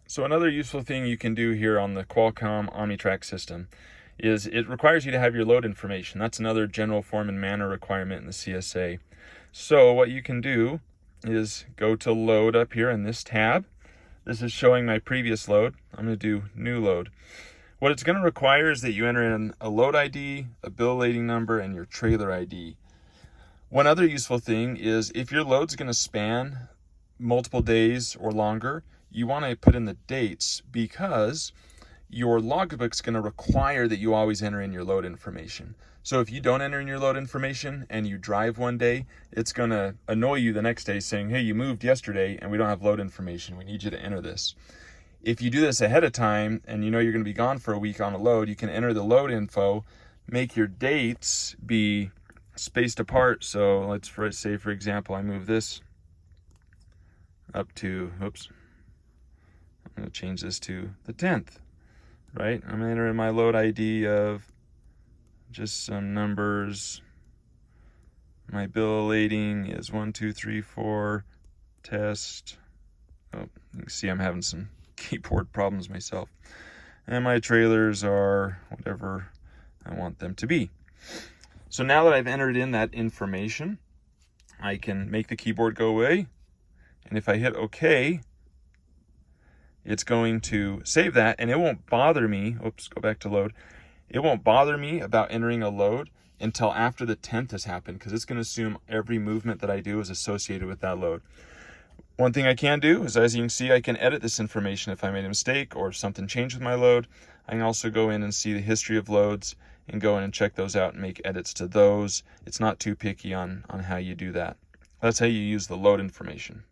So another useful thing you can do here on the Qualcomm Omnitracs system is it requires you to have your load information. That's another general form and manner requirement in the CSA. So what you can do is go to load up here in this tab. This is showing my previous load. I'm going to do new load. What it's going to require is that you enter in a load ID, a bill lading number, and your trailer ID. One other useful thing is if your load's going to span multiple days or longer, you want to put in the dates because your logbook's going to require that you always enter in your load information. So if you don't enter in your load information and you drive one day, it's going to annoy you the next day saying, hey, you moved yesterday and we don't have load information. We need you to enter this. If you do this ahead of time and you know you're going to be gone for a week on a load, you can enter the load info, make your dates be spaced apart. So let's say, for example, I move this up to, oops, I'm going to change this to the 10th. Right? I'm going to enter in my load ID of just some numbers. My bill lading is 1, 2, 3, 4, test. Oh, you can see I'm having some keyboard problems myself. And my trailers are whatever I want them to be. So now that I've entered in that information, I can make the keyboard go away. And if I hit OK, it's going to save that and it won't bother me. Oops, go back to load. It won't bother me about entering a load until after the 10th has happened because it's going to assume every movement that I do is associated with that load. One thing I can do is, as you can see, I can edit this information if I made a mistake or if something changed with my load. I can also go in and see the history of loads and go in and check those out and make edits to those. It's not too picky on how you do that. That's how you use the load information.